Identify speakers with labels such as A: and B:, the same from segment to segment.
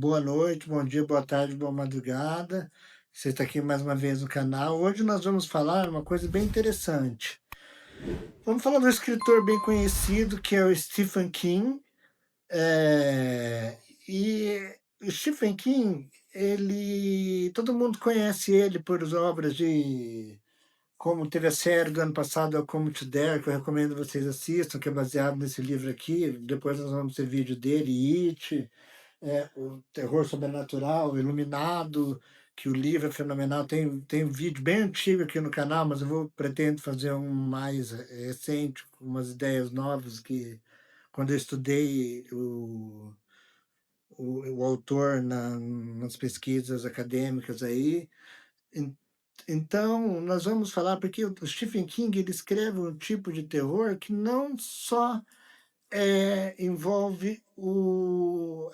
A: Boa noite, bom dia, boa tarde, boa madrugada. Você está aqui mais uma vez no canal. Hoje nós vamos falar uma coisa bem interessante. Vamos falar de um escritor bem conhecido que é o Stephen King. Eh, e o Stephen King, todo mundo conhece ele por obras de como teve a série do ano passado, é o Como to Dare, que eu recomendo vocês assistam, que é baseado nesse livro aqui. Depois nós vamos ter vídeo dele, It, o Terror Sobrenatural, Iluminado, que o livro é fenomenal. Tem um vídeo bem antigo aqui no canal, mas pretendo fazer um mais recente, com umas ideias novas que quando eu estudei o autor nas pesquisas acadêmicas aí. En- Então, nós vamos falar, porque o Stephen King ele escreve um tipo de terror que não só envolve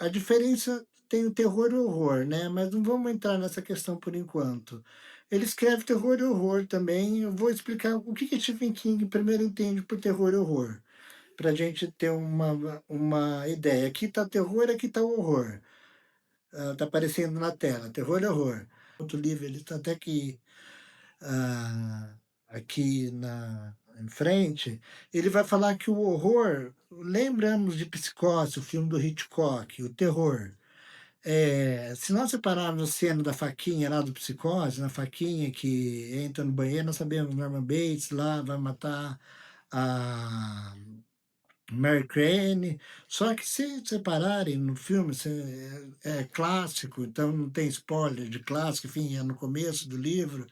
A: a diferença, tem o terror e o horror, né, mas não vamos entrar nessa questão por enquanto. Ele escreve terror e horror também. Eu vou explicar o que Stephen King primeiro entende por terror e horror, para a gente ter uma ideia. Aqui está terror, aqui está horror. Está aparecendo na tela, terror e horror. Outro livro, ele está até ah, aqui em frente, ele vai falar que o horror, lembramos de Psicose, o filme do Hitchcock, o terror. Se nós separarmos a cena da faquinha lá do Psicose, na faquinha que entra no banheiro, nós sabemos Norman Bates lá vai matar a Mary Crane. Só que se separarem no filme, é clássico, então não tem spoiler de clássico, enfim, é no começo do livro,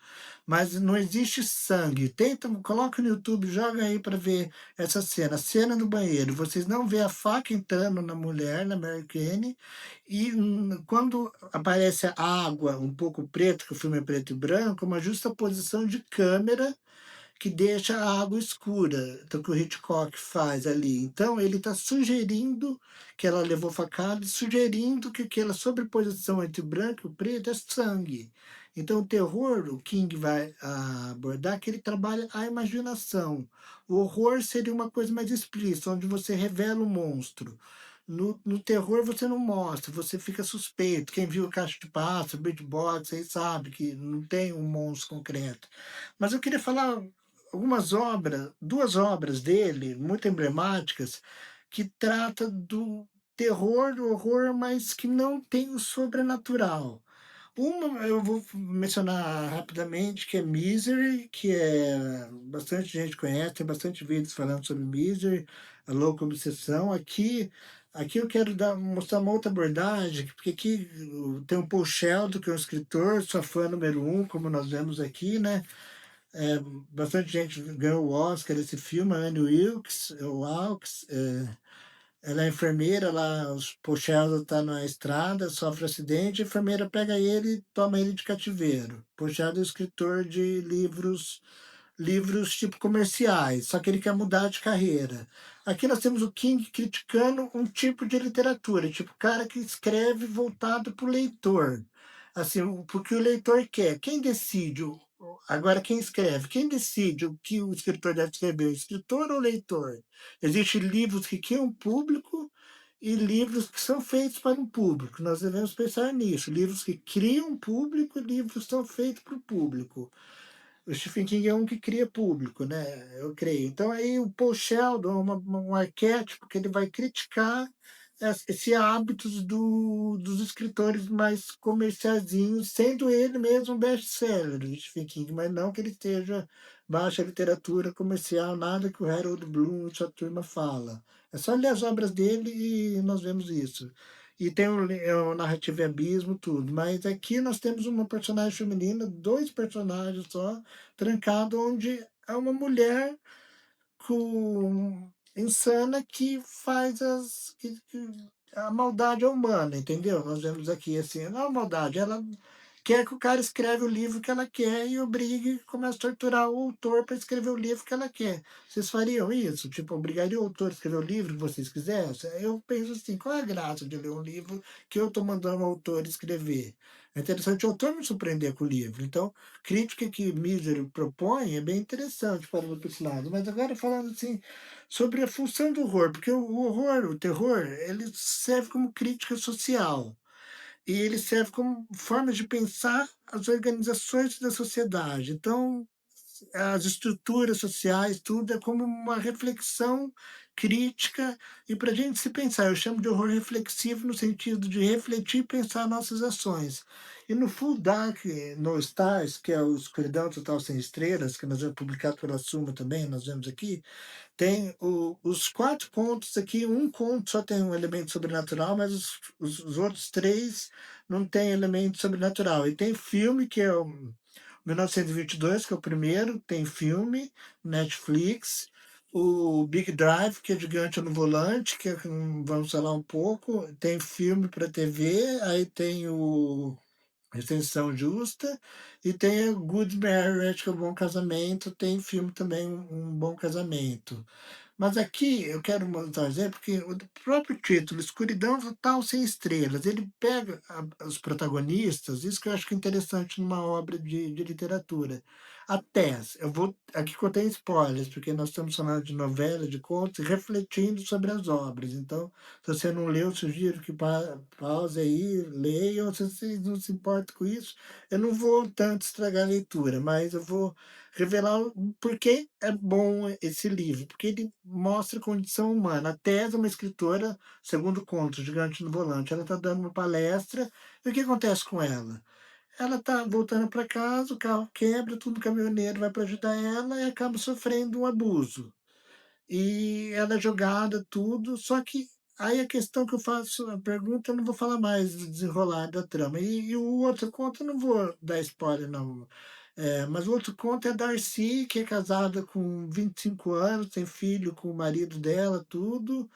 A: mas não existe sangue. Tenta, coloca no YouTube, joga aí para ver essa cena. A cena no banheiro, vocês não vê a faca entrando na mulher, na Mary Crane, e quando aparece a água um pouco preta, que o filme é preto e branco, uma justaposição de câmera que deixa a água escura, então que o Hitchcock faz ali. Então ele está sugerindo que ela levou facada, sugerindo que aquela sobreposição entre o branco e o preto é sangue. Então o terror, o King vai abordar que ele trabalha a imaginação. O horror seria uma coisa mais explícita, onde você revela o monstro. No terror você não mostra, você fica suspeito. Quem viu Caixa de Pássaro, Bird Box, aí sabe que não tem um monstro concreto. Mas eu queria falar algumas obras, duas obras dele, muito emblemáticas, que trata do terror, do horror, mas que não tem o sobrenatural. Uma eu vou mencionar rapidamente, que é Misery, que bastante gente conhece, tem bastante vídeos falando sobre Misery, a louca obsessão. Aqui eu quero mostrar uma outra abordagem, porque aqui tem o Paul Sheldon, que é um escritor, sua fã número um, como nós vemos aqui, né? É, bastante gente ganhou o Oscar esse filme, a Annie Wilkes, ela é enfermeira lá, os Pochello tá na estrada, sofre acidente, a enfermeira pega ele e toma ele de cativeiro. Pochello é escritor de livros tipo comerciais, só que ele quer mudar de carreira. Aqui nós temos o King criticando um tipo de literatura, tipo cara que escreve voltado para o leitor. Assim, porque o leitor quer. Quem decide? Agora, quem escreve? Quem decide o que o escritor deve escrever? O escritor ou o leitor? Existem livros que criam público e livros que são feitos para um público. Nós devemos pensar nisso. Livros que criam público e livros que são feitos para o público. O Stephen King é um que cria público, né? Eu creio. Então aí o Paul Sheldon é um arquétipo que ele vai criticar esse hábitos dos escritores mais comerciaizinhos, sendo ele mesmo um best-seller, o Stephen King, mas não que ele esteja baixa literatura comercial, nada que o Harold Bloom e sua turma fala. É só ler as obras dele e nós vemos isso. E tem o narrativo e abismo, tudo. Mas aqui nós temos uma personagem feminina, dois personagens só, trancado, onde é uma mulher insana que faz a maldade é humana, entendeu? Nós vemos aqui assim, não é uma maldade, ela quer que o cara escreve o livro que ela quer e obrigue, começa a torturar o autor para escrever o livro que ela quer. Vocês fariam isso? Tipo, obrigaria o autor a escrever o livro que vocês quisessem? Eu penso assim, qual é a graça de ler um livro que eu estou mandando o autor escrever? É interessante o autor me surpreender com o livro. Então, crítica que Misery propõe é bem interessante para o esse lado. Mas agora falando assim, sobre a função do horror, porque o horror, o terror, ele serve como crítica social. e ele serve como forma de pensar as organizações da sociedade. Então, as estruturas sociais, tudo é como uma reflexão crítica e para a gente se pensar. Eu chamo de horror reflexivo no sentido de refletir e pensar nossas ações. E no Full Dark No Stars, que é o Escuridão Total Sem Estrelas, que nós vamos publicado pela Suma também, nós vemos aqui, tem os 4 contos aqui, um conto só tem um elemento sobrenatural, mas os outros 3 não tem elemento sobrenatural. E tem filme, que é o 1922, que é o primeiro, tem filme, Netflix. O Big Drive, que é Gigante no Volante, que vamos falar um pouco. Tem filme para TV, aí tem o Extensão Justa, e tem a Good Marriage, que é o Bom Casamento. Tem filme também, um Bom Casamento. Mas aqui eu quero mostrar um exemplo que o próprio título, Escuridão Total Sem Estrelas, ele pega os protagonistas, isso que eu acho que é interessante numa obra de literatura. Até, eu vou, aqui contém spoilers, porque nós estamos falando de novela, de contos, refletindo sobre as obras. Então, se você não leu, sugiro que pause aí, leia, ou se você não se importa com isso, eu não vou tanto estragar a leitura, mas eu vou revelar o porquê é bom esse livro, porque ele mostra a condição humana. A Tese é uma escritora, segundo conto, Gigante no Volante. Ela está dando uma palestra, e o que acontece com ela? Ela está voltando para casa, o carro quebra, tudo, o caminhoneiro vai para ajudar ela e acaba sofrendo um abuso. E ela é jogada, tudo, só que aí a questão que eu faço, a pergunta, eu não vou falar mais do desenrolar da trama. E o outro conto, eu não vou dar spoiler, não. Mas o outro conto é a Darcy, que é casada com 25 anos, tem filho com o marido dela, tudo,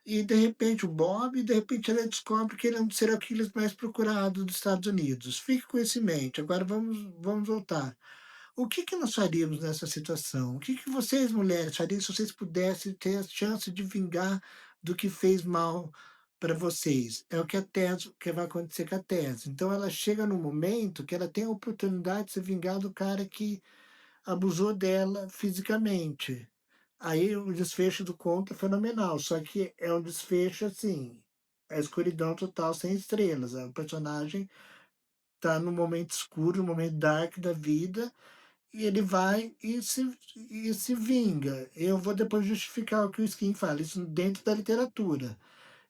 A: e de repente o Bob, e de repente ela descobre que ele é um dos serial killers mais procurados dos Estados Unidos. Fique com isso em mente. Agora vamos voltar. O que que nós faríamos nessa situação? O que que vocês, mulheres, fariam se vocês pudessem ter a chance de vingar do que fez mal para vocês? É o que a Tess, que vai acontecer com a Tess. Então ela chega num momento que ela tem a oportunidade de se vingar do cara que abusou dela fisicamente. Aí o desfecho do conto é fenomenal, só que é um desfecho assim, é escuridão total sem estrelas. O personagem tá no momento escuro, no momento dark da vida, e ele vai e se vinga. Eu vou depois justificar o que o Skin fala, isso dentro da literatura.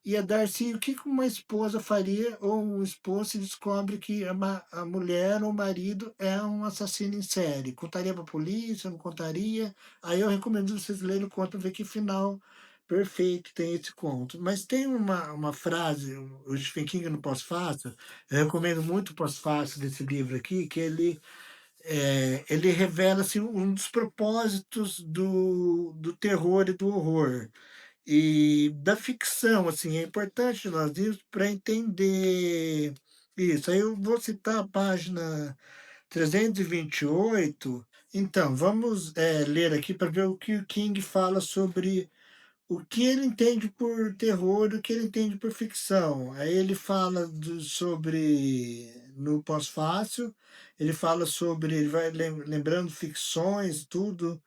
A: E a Darcy, o que que uma esposa faria ou um esposo se descobre que a mulher ou o marido é um assassino em série? Contaria para a polícia, não contaria? Aí eu recomendo vocês lerem o conto para ver que final perfeito tem esse conto. Mas tem uma frase, o Stephen King no pós-fácil, eu recomendo muito o pós-fácil desse livro aqui, que ele revela assim, um dos propósitos do terror e do horror. E da ficção, assim, é importante nós irmos para entender isso. Aí eu vou citar a página 328. Então, vamos ler aqui para ver o que o King fala sobre o que ele entende por terror, o que ele entende por ficção. Aí ele fala sobre, no pós-fácil, ele fala sobre, ele vai lembrando ficções, tudo.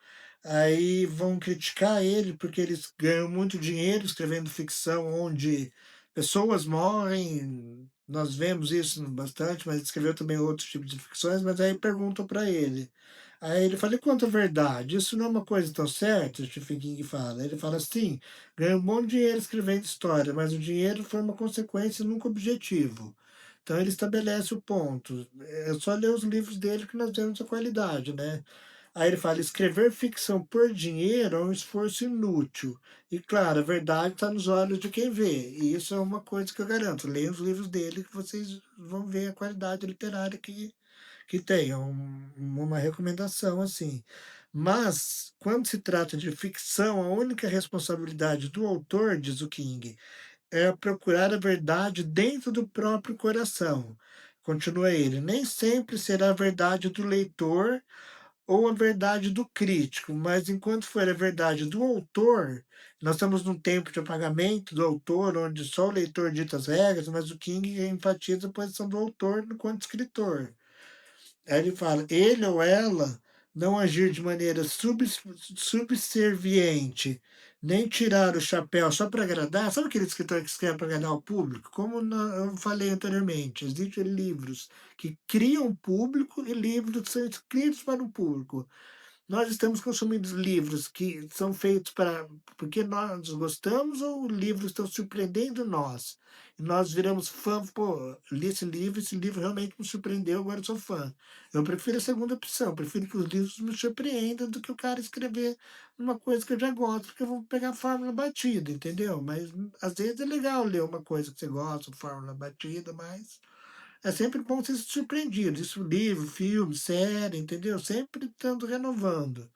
A: Aí vão criticar ele porque eles ganham muito dinheiro escrevendo ficção onde pessoas morrem. Nós vemos isso bastante, mas ele escreveu também outros tipos de ficções, mas aí perguntam para ele. Aí ele fala: "E quanto à verdade? Isso não é uma coisa tão certa?" O Stephen King fala. Ele fala assim: "Ganha um bom dinheiro escrevendo história, mas o dinheiro foi uma consequência, nunca objetivo." Então ele estabelece o ponto. É só ler os livros dele que nós vemos a qualidade, né? Aí ele fala: escrever ficção por dinheiro é um esforço inútil. E claro, a verdade está nos olhos de quem vê. E isso é uma coisa que eu garanto. Leiam os livros dele que vocês vão ver a qualidade literária que tem. É uma recomendação assim. Mas, quando se trata de ficção, a única responsabilidade do autor, diz o King, é procurar a verdade dentro do próprio coração. Continua ele: nem sempre será a verdade do leitor ou a verdade do crítico, mas enquanto for a verdade do autor, nós estamos num tempo de apagamento do autor, onde só o leitor dita as regras, mas o King enfatiza a posição do autor enquanto escritor. Aí ele fala: ele ou ela não agir de maneira subserviente nem tirar o chapéu só para agradar. Sabe aquele escritor que escreve para agradar o público? Como eu falei anteriormente, existem livros que criam público e livros que são escritos para o público. Nós estamos consumindo livros que são feitos para porque nós gostamos ou livros estão surpreendendo nós? E nós viramos fã, pô, li esse livro realmente me surpreendeu, agora eu sou fã. Eu prefiro a segunda opção, prefiro que os livros me surpreendam do que o cara escrever uma coisa que eu já gosto, porque eu vou pegar a fórmula batida, entendeu? Mas às vezes é legal ler uma coisa que você gosta, fórmula batida, mas é sempre bom ser surpreendido. Isso, livro, filme, série, entendeu? Sempre estando renovando.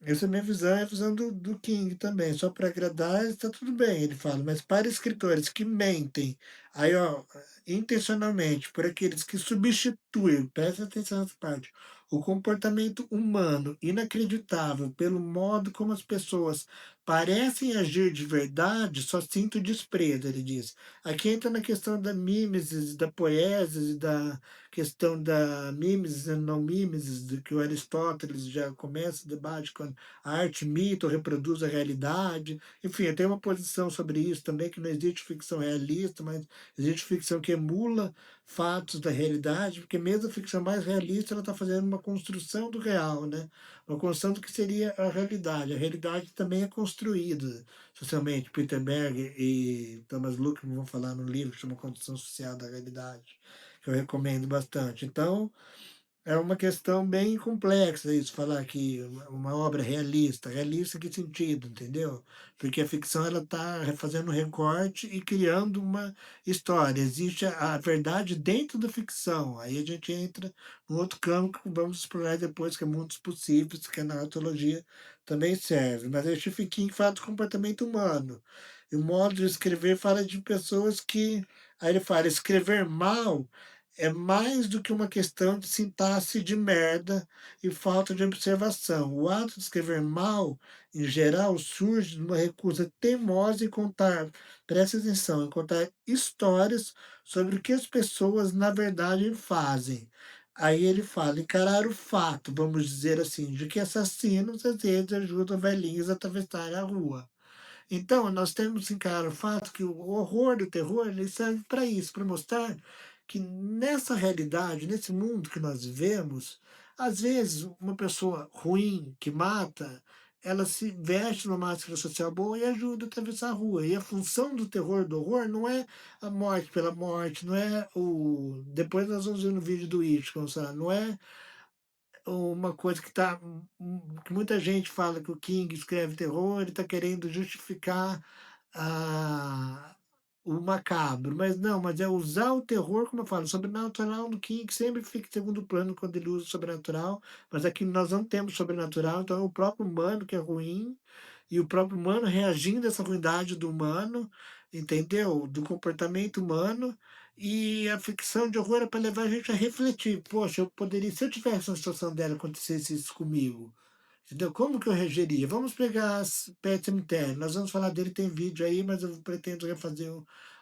A: Essa é a minha visão, é a visão do King também. Só para agradar, está tudo bem, ele fala. Mas para escritores que mentem, aí, ó, intencionalmente, por aqueles que substituem, presta atenção nessa parte, o comportamento humano inacreditável pelo modo como as pessoas parecem agir de verdade, só sinto desprezo, ele diz. Aqui entra na questão da mimesis, da poiesis, da questão da mimesis e não mimesis, do que o Aristóteles já começa o debate quando a arte imita ou reproduz a realidade. Enfim, eu tenho uma posição sobre isso também, que não existe ficção realista, mas existe ficção que emula fatos da realidade, porque mesmo a ficção mais realista, ela está fazendo uma construção do real, né? Uma construção do que seria a realidade. A realidade também é construída socialmente. Peter Berg e Thomas Luckmann vão falar no livro que chama Construção Social da Realidade, que eu recomendo bastante. Então, é uma questão bem complexa isso, falar que uma obra é realista. Realista em que sentido, entendeu? Porque a ficção ela está fazendo um recorte e criando uma história. Existe a verdade dentro da ficção. Aí a gente entra no outro campo que vamos explorar depois, que é mundos possíveis, que a narratologia também serve. Mas a Stephen King fala do comportamento humano. E o modo de escrever fala de pessoas que. Aí ele fala, escrever mal é mais do que uma questão de sintaxe de merda e falta de observação. O ato de escrever mal, em geral, surge de uma recusa teimosa em contar, presta atenção, em contar histórias sobre o que as pessoas na verdade fazem. Aí ele fala, encarar o fato, vamos dizer assim, de que assassinos às vezes ajudam velhinhos a atravessar a rua. Então, nós temos que encarar o fato que o horror e o terror ele serve para isso, para mostrar que nessa realidade, nesse mundo que nós vivemos, às vezes uma pessoa ruim que mata, ela se veste numa máscara social boa e ajuda a atravessar a rua. E a função do terror, do horror, não é a morte pela morte, não é o. Depois nós vamos ver no vídeo do It, não é uma coisa que tá que muita gente fala que o King escreve terror, ele está querendo justificar a o macabro, mas não, mas é usar o terror, como eu falo, sobrenatural no King sempre fica em segundo plano quando ele usa o sobrenatural, mas aqui nós não temos sobrenatural, então é o próprio humano que é ruim, e o próprio humano reagindo a essa ruindade do humano, entendeu? Do comportamento humano, e a ficção de horror é para levar a gente a refletir. Poxa, eu poderia, se eu tivesse uma situação dela acontecesse isso comigo, entendeu? Como que eu reagiria? Vamos pegar Pet Sematary. Nós vamos falar dele, tem vídeo aí, mas eu pretendo refazer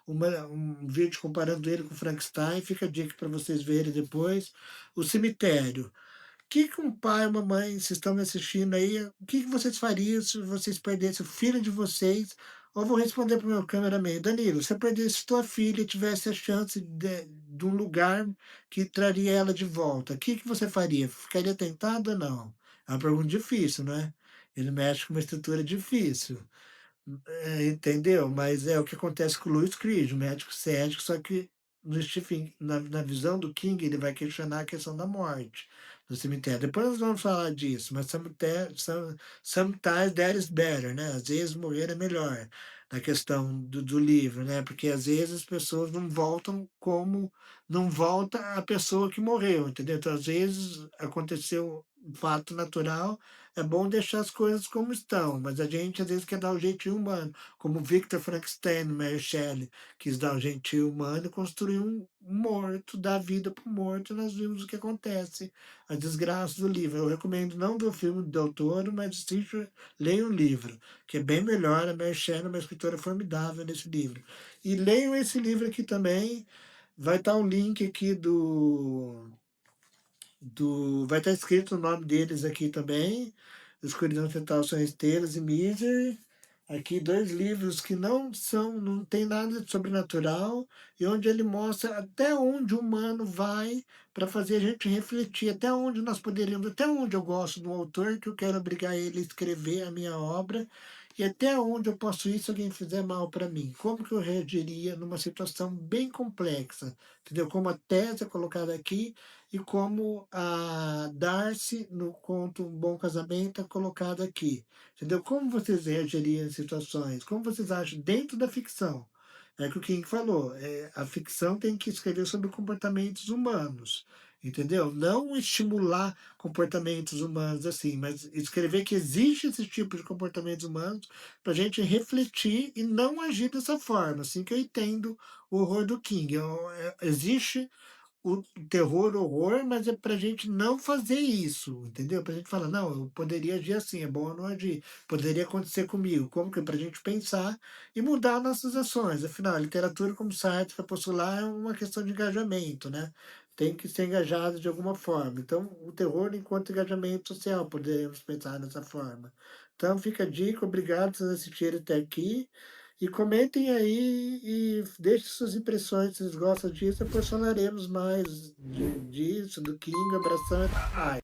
A: um vídeo comparando ele com Frankenstein. Fica a dica para vocês verem depois. O cemitério. Que um pai, uma mãe, vocês estão me assistindo aí, o que vocês fariam se vocês perdessem o filho de vocês? Ou vou responder para o meu cameraman, Danilo, se eu perdesse tua filha e tivesse a chance de um lugar que traria ela de volta, o que você faria? Ficaria tentado ou não? É uma pergunta difícil, né? Ele mexe com uma estrutura difícil. Entendeu? Mas é o que acontece com o Louis Creed, o médico cético, só que no Stephen, na visão do King, ele vai questionar a questão da morte no cemitério. Depois nós vamos falar disso, mas sometimes that is better, né? Às vezes morrer é melhor, na questão do livro, né? Porque às vezes as pessoas não voltam como não volta a pessoa que morreu, entendeu? Então, às vezes aconteceu um fato natural, é bom deixar as coisas como estão, mas a gente às vezes quer dar o jeitinho humano, como Victor Frankenstein, Mary Shelley, quis dar o jeitinho humano e construir um morto, dar vida para o morto, e nós vimos o que acontece, a desgraça do livro. Eu recomendo não ver o filme do Del Toro, mas assista, leia o livro, que é bem melhor. A Mary Shelley é uma escritora formidável nesse livro. E leiam esse livro aqui também, vai estar um link aqui vai estar escrito o nome deles aqui também. Escuridão Total são Estrelas e Misery. Aqui 2 livros que não tem nada de sobrenatural, e onde ele mostra até onde o humano vai para fazer a gente refletir, até onde nós poderíamos, até onde eu gosto do autor, que eu quero obrigar ele a escrever a minha obra, e até onde eu posso ir se alguém fizer mal para mim. Como que eu reagiria numa situação bem complexa, entendeu? Como a tese é colocada aqui e como a Darcy, no conto Um Bom Casamento, é colocada aqui. Entendeu? Como vocês reagiriam em situações? Como vocês acham dentro da ficção? É o que o King falou, a ficção tem que escrever sobre comportamentos humanos, entendeu? Não estimular comportamentos humanos assim, mas escrever que existe esse tipo de comportamentos humanos para a gente refletir e não agir dessa forma. Assim que eu entendo o horror do King. Existe o terror, horror, mas é pra gente não fazer isso, entendeu? Pra gente falar: "Não, eu poderia agir assim, é bom eu não agir, poderia acontecer comigo", como que é pra gente pensar e mudar nossas ações, afinal, a literatura, como Sartre vai postular, é uma questão de engajamento, né, tem que ser engajado de alguma forma, então o terror enquanto engajamento social, poderíamos pensar dessa forma. Então fica a dica, obrigado por vocês assistirem até aqui, e comentem aí e deixem suas impressões, se vocês gostam disso, depois falaremos mais disso, do King. Abração e até mais.